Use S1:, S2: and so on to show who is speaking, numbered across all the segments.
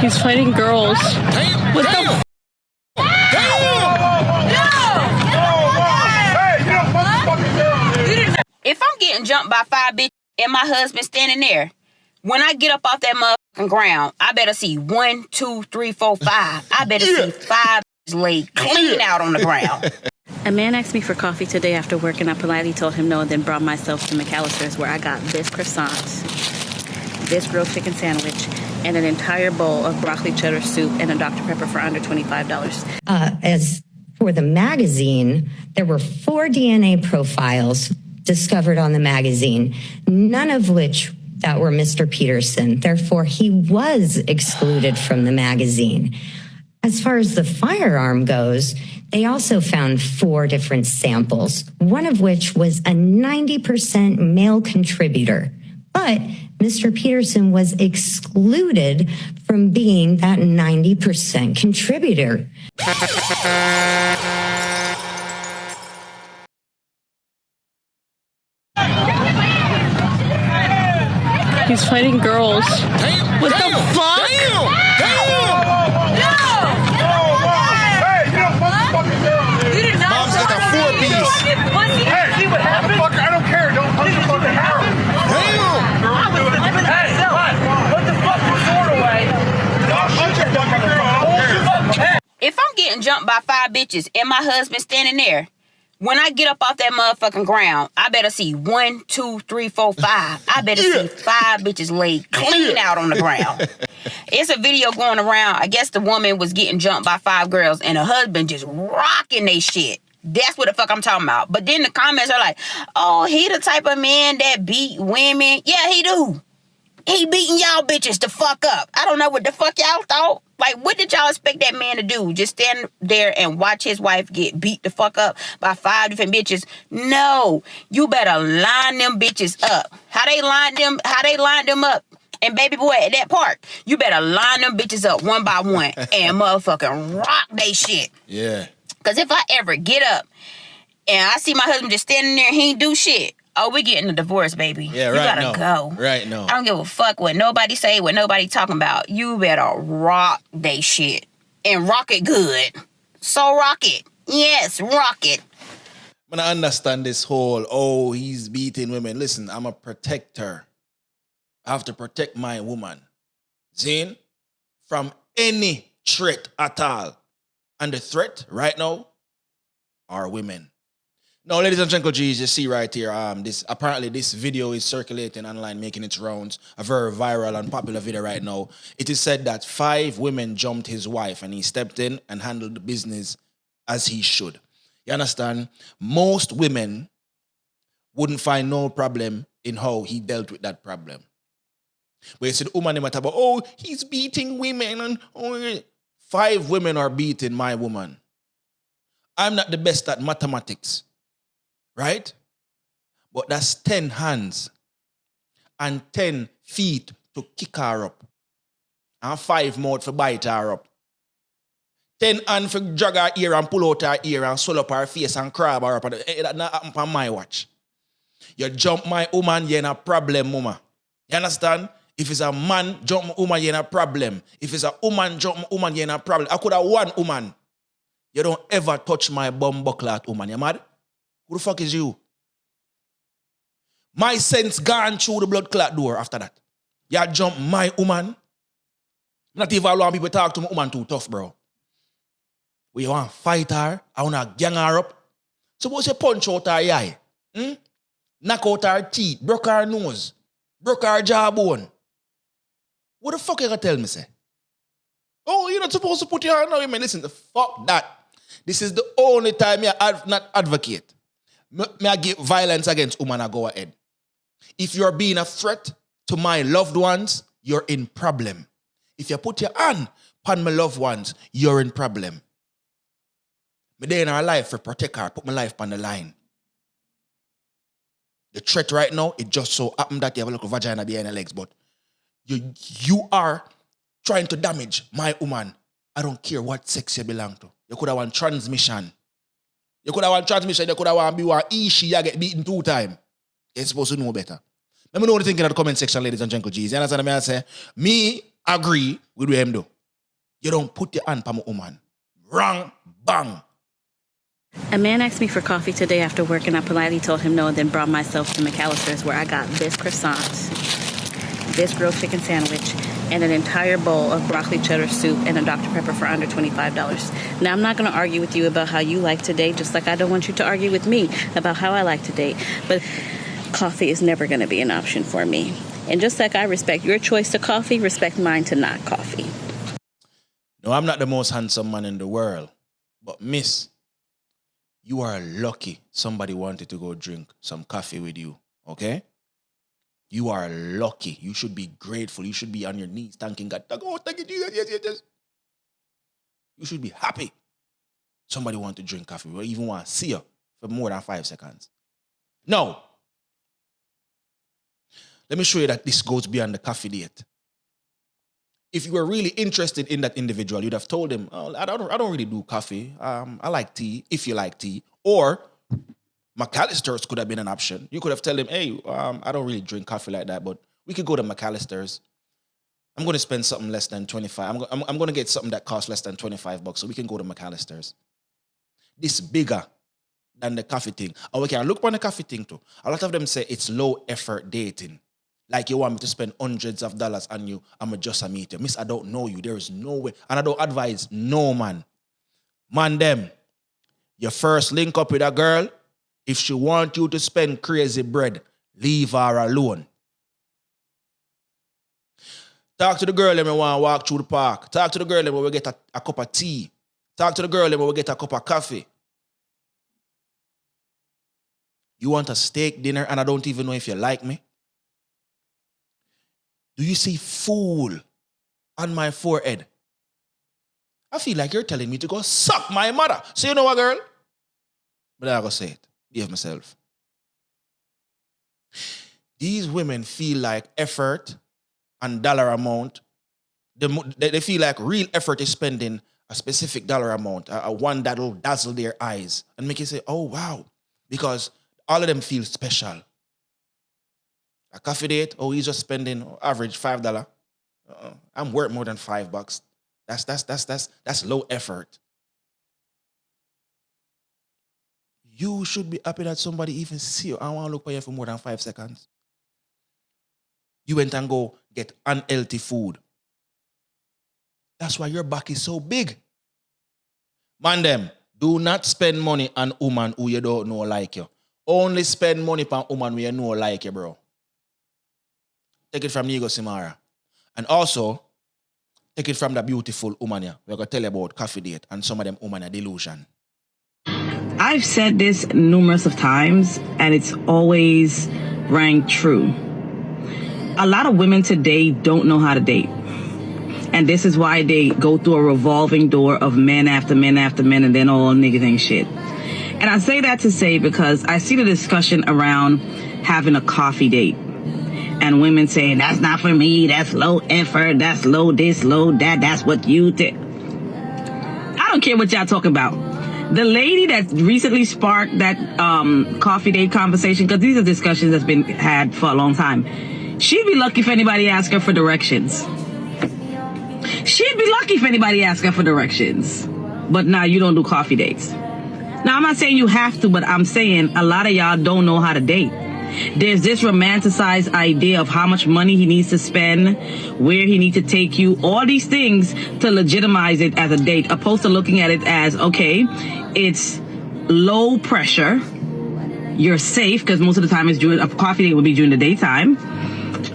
S1: He's fighting girls.
S2: Damn.
S1: What
S2: Damn.
S1: the
S3: If I'm getting jumped by 5 bitches and my husband standing there, when I get up off that motherfucking ground, I better see 1, 2, 3, 4, 5. I better see 5 laid clean out on the ground.
S1: A man asked me for coffee today after work, and I politely told him no, and then brought myself to McAllister's, where I got this croissant, this grilled chicken sandwich, and an entire bowl of broccoli cheddar soup and a Dr. Pepper for under $25.
S4: As for the magazine, there were 4 DNA profiles discovered on the magazine, none of which that were Mr. Peterson. Therefore, he was excluded from the magazine. As far as the firearm goes, they also found 4 different samples, one of which was a 90% male contributor. But Mr. Peterson was excluded from being that 90% contributor.
S1: He's fighting girls.
S2: Damn.
S1: What
S2: Damn.
S1: the fuck?
S2: Damn. Mom's got a 4-piece.
S5: Hey, see what happened? I don't care. Don't punch the fucking house.
S2: Damn.
S5: Hey, put the fucking sword away. Don't punch your fucking girl.
S3: If I'm getting jumped by 5 bitches and my husband standing there, when I get up off that motherfucking ground, I better see 1, 2, 3, 4, 5. I better see 5 bitches laid clean out on the ground. It's a video going around. I guess the woman was getting jumped by 5 girls and her husband just rocking they shit. That's what the fuck I'm talking about. But then the comments are like, oh, he the type of man that beat women. Yeah, he do. He beating y'all bitches the fuck up. I don't know what the fuck y'all thought. Like, what did y'all expect that man to do? Just stand there and watch his wife get beat the fuck up by 5 different bitches? No. You better line them bitches up. How they lined them up? And baby boy at that park, you better line them bitches up one by one and motherfucking rock they shit.
S2: Yeah.
S3: Because if I ever get up and I see my husband just standing there and he ain't do shit, oh, we getting a divorce, baby.
S2: Yeah,
S3: you
S2: right
S3: gotta
S2: now.
S3: go.
S2: Right now.
S3: I don't give a fuck what nobody say, what nobody talking about. You better rock they shit. And rock it good. So rock it. Yes, rock it.
S2: When I understand this whole, oh, he's beating women. Listen, I'm a protector. I have to protect my woman. Zane, from any threat at all. And the threat right now are women. Now, ladies and gentlemen, you see right here, apparently this video is circulating online, making its rounds, a very viral and popular video right now. It is said that 5 women jumped his wife and he stepped in and handled the business as he should. You understand? Most women wouldn't find no problem in how he dealt with that problem. But you see the woman, they might talk about, oh, he's beating women. And 5 women are beating my woman. I'm not the best at mathematics. Right? But that's 10 hands and 10 feet to kick her up. And 5 more to bite her up. 10 hands for drag her ear and pull out her ear and swell up her face and crab her up. That not happen on my watch. You jump my woman, you're in a problem, mama. You understand? If it's a man, jump my woman, you're in a problem. If it's a woman, jump my woman, you're in a problem. I could have one woman. You don't ever touch my bum buckler, woman. You mad? Who the fuck is you? My sense gone through the blood clot door after that. You jump my woman. Not even allow people talk to my woman too tough, bro. We want to fight her, I want to gang her up. Suppose you punch out her eye, knock out her teeth, broke her nose, broke her jawbone. What the fuck you gonna tell me, say? Oh, you're not supposed to put your hand on him. Listen, fuck that. This is the only time I not advocate. May I give violence against women, I go ahead. If you're being a threat to my loved ones, you're in problem. If you put your hand upon my loved ones, you're in problem. Me day in our life for protect her, put my life on the line. The threat right now, it just so happened that you have a little vagina behind your legs, but you are trying to damage my woman. I don't care what sex you belong to. You could have one transmission. You could have one transmission, you could have one be one issue, you get beaten 2 times. You're supposed to know better. Let me know what you think in the comment section, ladies and gentlemen. You understand what I say? Me, agree with what him do. You don't put your hand on a woman. Wrong, bang.
S1: A man asked me for coffee today after work, and I politely told him no, and then brought myself to McAllister's, where I got this croissant, this grilled chicken sandwich, and an entire bowl of broccoli cheddar soup and a Dr. Pepper for under $25. Now, I'm not going to argue with you about how you like to date, just like I don't want you to argue with me about how I like to date. But coffee is never going to be an option for me. And just like I respect your choice to coffee, respect mine to not coffee.
S2: No, I'm not the most handsome man in the world. But miss, you are lucky somebody wanted to go drink some coffee with you, okay? You are lucky. You should be grateful. You should be on your knees thanking God. Oh, thank you, Jesus. Yes. You should be happy somebody want to drink coffee or even want to see you for more than 5 seconds. No. Let me show you that this goes beyond the coffee date. If you were really interested in that individual, you'd have told him, oh, I don't really do coffee. I like tea, if you like tea. Or McAllister's could have been an option. You could have told him, hey, I don't really drink coffee like that, but we could go to McAllister's. I'm going to spend something less than 25. I'm going to get something that costs less than $25, so we can go to McAllister's. This bigger than the coffee thing. And we can look on the coffee thing too. A lot of them say it's low effort dating. Like you want me to spend hundreds of dollars on you, I'm just a meet you. Miss, I don't know you. There is no way. And I don't advise no man. Man them, you first link up with a girl. If she want you to spend crazy bread, leave her alone. Talk to the girl when we want to walk through the park. Talk to the girl when we get a cup of tea. Talk to the girl when we get a cup of coffee. You want a steak dinner and I don't even know if you like me? Do you see fool on my forehead? I feel like you're telling me to go suck my mother. So you know what, girl? But I go say it. Behave myself. These women feel like effort and dollar amount. They feel like real effort is spending a specific dollar amount, a one that'll dazzle their eyes and make you say, oh, wow. Because all of them feel special. A coffee date, oh, he's just spending average $5. I'm worth more than $5. That's low effort. You should be happy that somebody even see you. I don't want to look for you for more than 5 seconds. You went and go get unhealthy food. That's why your back is so big. Man them, do not spend money on woman who you don't know like you. Only spend money on woman who you know like you, bro. Take it from negusimara. And also, take it from the beautiful woman here. We're going to tell you about coffee date and some of them woman are delusion.
S6: I've said this numerous of times, and it's always rang true. A lot of women today don't know how to date. And this is why they go through a revolving door of men after men after men, and then all niggas ain't shit. And I say that to say because I see the discussion around having a coffee date. And women saying, that's not for me, that's low effort, that's low this, low that, that's what you did. I don't care what y'all talking about. The lady that recently sparked that coffee date conversation, because these are discussions that's been had for a long time, she'd be lucky if anybody asked her for directions. She'd be lucky if anybody asked her for directions. But now you don't do coffee dates. Now, I'm not saying you have to, but I'm saying a lot of y'all don't know how to date. There's this romanticized idea of how much money he needs to spend, where he needs to take you, all these things to legitimize it as a date, opposed to looking at it as, okay, it's low pressure, you're safe, because most of the time it's during a coffee date would be during the daytime,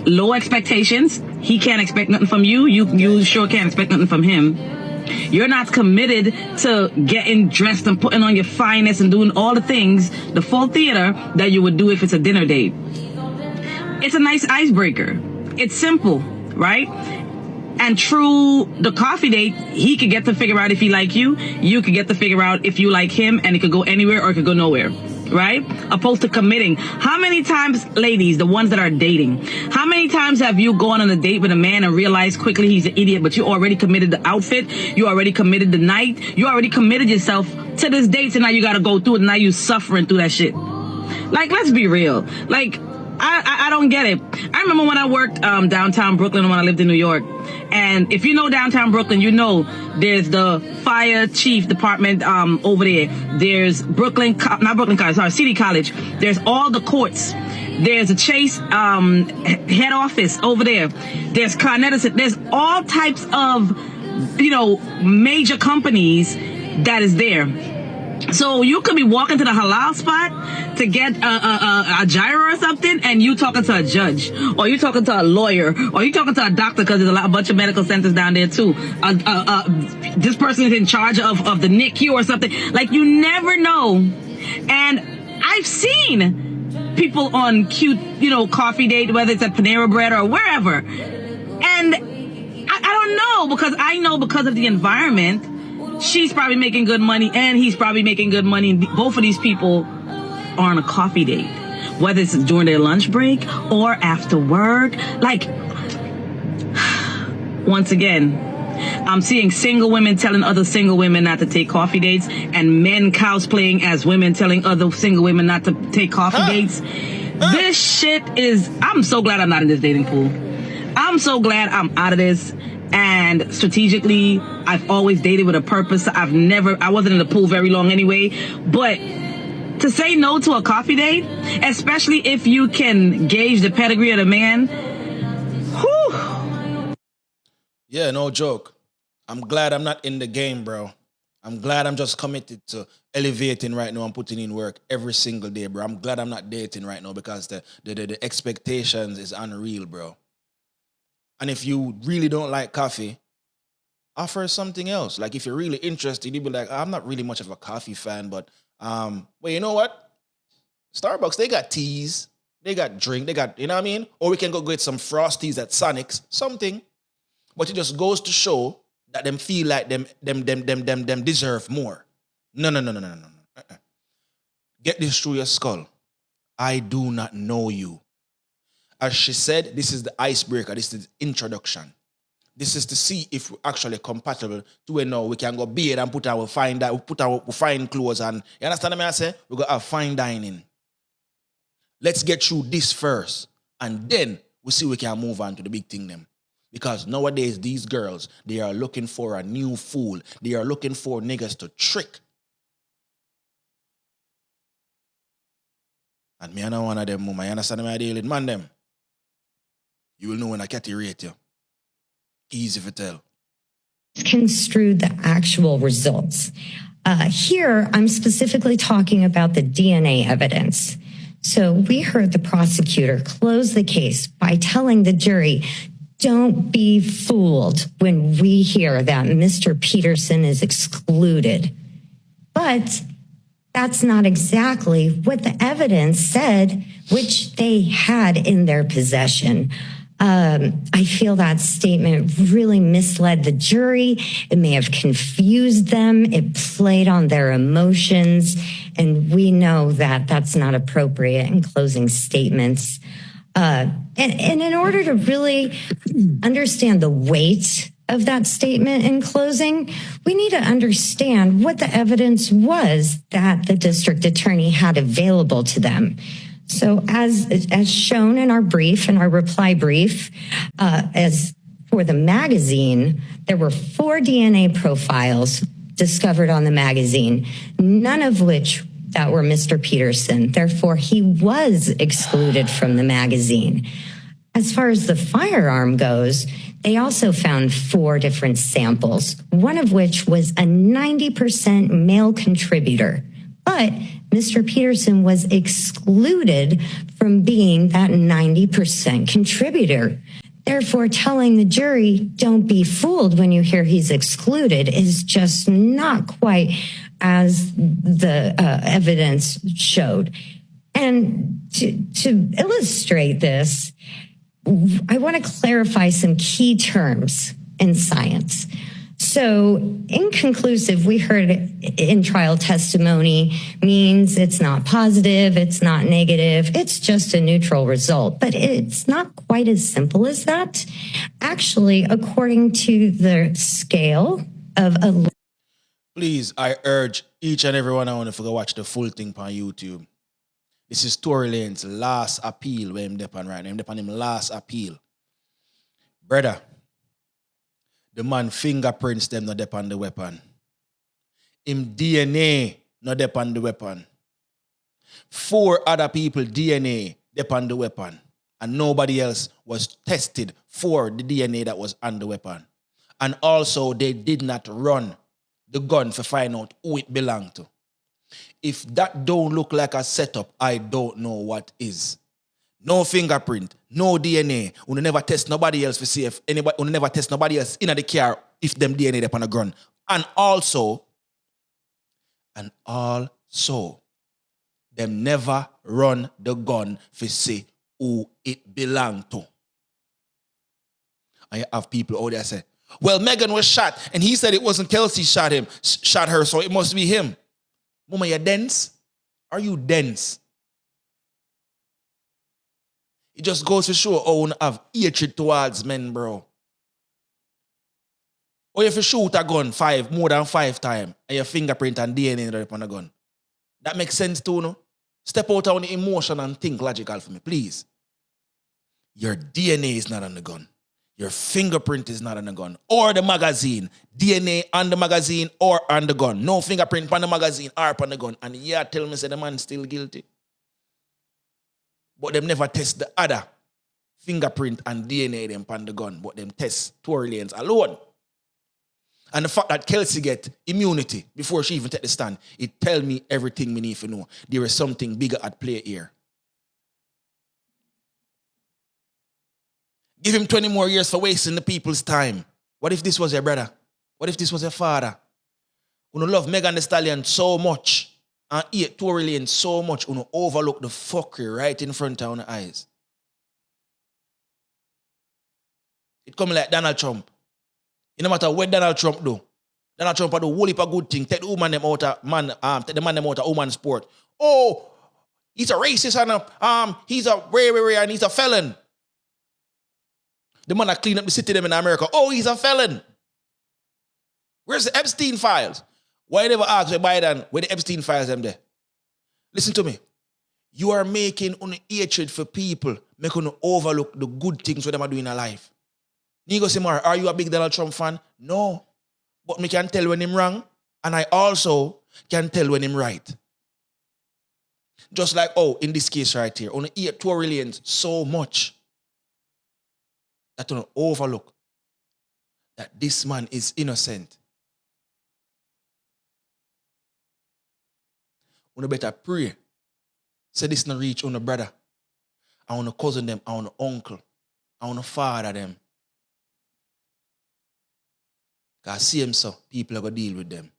S6: low expectations, he can't expect nothing from you, you sure can't expect nothing from him. You're not committed to getting dressed and putting on your finest and doing all the things, the full theater that you would do if it's a dinner date. It's a nice icebreaker. It's simple, right? And through the coffee date, he could get to figure out if he like you. You could get to figure out if you like him, and it could go anywhere or it could go nowhere, right? Opposed to committing. How many times, ladies, the ones that are dating, how many times have you gone on a date with a man and realized quickly he's an idiot, but you already committed the outfit, you already committed the night, you already committed yourself to this date, so now you got to go through it, and now you suffering through that shit. Like, let's be real. Like, I don't get it. I remember when I worked downtown Brooklyn when I lived in New York. And if you know downtown Brooklyn, you know there's the fire chief department over there. There's City College. There's all the courts. There's a Chase head office over there. There's Con Edison. There's all types of, major companies that is there. So you could be walking to the halal spot to get a gyro or something, and you talking to a judge, or you talking to a lawyer, or you talking to a doctor, because there's a bunch of medical centers down there too. This person is in charge of the NICU or something. Like, you never know. And I've seen people on cute, coffee date, whether it's at Panera Bread or wherever. And I don't know, because I know because of the environment, she's probably making good money and he's probably making good money. Both of these people are on a coffee date, whether it's during their lunch break or after work. Like, once again, I'm seeing single women telling other single women not to take coffee dates, and men cosplaying as women telling other single women not to take coffee dates. This shit is, I'm so glad I'm not in this dating pool. I'm so glad I'm out of this. And strategically, I've always dated with a purpose. I wasn't in the pool very long anyway. But to say no to a coffee date, especially if you can gauge the pedigree of the man, whew.
S2: Yeah, no joke. I'm glad I'm not in the game, bro. I'm glad I'm just committed to elevating right now and putting in work every single day, bro. I'm glad I'm not dating right now, because the expectations is unreal, bro. And if you really don't like coffee, offer something else. Like, if you're really interested, you'd be like, I'm not really much of a coffee fan, but well, you know what? Starbucks, they got teas, they got drink, they got, you know what I mean? Or we can go get some Frosties at Sonic's, something. But it just goes to show that them feel like them deserve more. No. Get this through your skull. I do not know you. As she said, this is the icebreaker. This is the introduction. This is to see if we're actually compatible to where now we can go beard and put our fine clothes on. You understand what I say? We got our fine dining. Let's get through this first, and then we see we can move on to the big thing them. Because nowadays, these girls, they are looking for a new fool. They are looking for niggas to trick. And me and one of them, mama, you understand what I deal with, man, them? You will know when I catty rate you. Easy to tell.
S4: Construed the actual results. Here, I'm specifically talking about the DNA evidence. So we heard the prosecutor close the case by telling the jury, don't be fooled when we hear that Mr. Peterson is excluded. But that's not exactly what the evidence said, which they had in their possession. I feel that statement really misled the jury. It may have confused them. It played on their emotions. And we know that that's not appropriate in closing statements. And in order to really understand the weight of that statement in closing, we need to understand what the evidence was that the district attorney had available to them. So as shown in our brief, in our reply brief, as for the magazine, there were 4 DNA profiles discovered on the magazine, none of which that were Mr. Peterson. Therefore, he was excluded from the magazine. As far as the firearm goes, they also found 4 different samples, one of which was a 90% male contributor. But Mr. Peterson was excluded from being that 90% contributor. Therefore, telling the jury, don't be fooled when you hear he's excluded, is just not quite as the evidence showed. And to illustrate this, I want to clarify some key terms in science. So inconclusive, we heard in trial testimony, means it's not positive, it's not negative, it's just a neutral result. But it's not quite as simple as that. Actually, according to the scale of a...
S2: Please, I urge each and every one I want to watch the full thing on YouTube. This is Tory Lanez's last appeal where him depend right now. Him depend him last appeal. Brother, the man fingerprints them not depend the weapon. Him DNA not depend the weapon. 4 other people DNA depend the weapon. And nobody else was tested for the DNA that was on the weapon. And also they did not run the gun to find out who it belonged to. If that don't look like a setup, I don't know what is. No fingerprint, no DNA. We never test nobody else to see if anybody. We never test nobody else in the car if them DNA upon the gun. And also, them never run the gun to see who it belonged to. And you have people out there say, well, Megan was shot, and he said it wasn't Kelsey shot her, so it must be him. Mama, you dense? Are you dense? It just goes to show how you have hatred towards men, bro. Or if you shoot a gun more than 5 times, and your fingerprint and DNA upon the gun. That makes sense too, no? Step out on the emotion and think logical for me, please. Your DNA is not on the gun. Your fingerprint is not on the gun. Or the magazine. DNA on the magazine or on the gun. No fingerprint on the magazine or on the gun. And yeah, tell me say the man still guilty. But them never test the other fingerprint and DNA them on the gun. But them test Tory Lanez alone. And the fact that Kelsey get immunity before she even take the stand, it tell me everything we need to know. There is something bigger at play here. Give him 20 more years for wasting the people's time. What if this was your brother? What if this was your father? You love Megan Thee Stallion so much and hate Tory Lanez so much, you overlook the fuckery right in front of your eyes. It come like Donald Trump. It no matter what Donald Trump do. Donald Trump do a whole heap of good thing. Take the woman them out of take the man them out of woman sport. Oh, he's a racist and he's a rare and he's a felon. The man that clean up the city them in America. Oh, he's a felon. Where's the Epstein files? Why never ask Biden where the Epstein files them there? Listen to me. You are making hatred for people, making them overlook the good things what them are doing in life. Negusimara, are you a big Donald Trump fan? No. But me can tell when him wrong, and I also can tell when him right. Just like, in this case right here, on hate Tory Lanez so much that you overlook that this man is innocent. You better pray. Say this not reach on a brother, on a cousin them, on an uncle, on a father them. Because see him so, people are going to deal with them.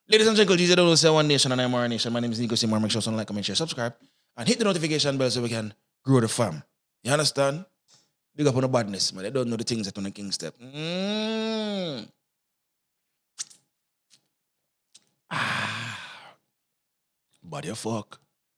S2: Ladies and gentlemen, Jesus don't say one nation and I'm our nation. My name is negusimara. Make sure you like, comment, share, subscribe, and hit the notification bell so we can grow the fam. You understand? Big up on the badness, man. They don't know the things that on the king step. Body of fuck.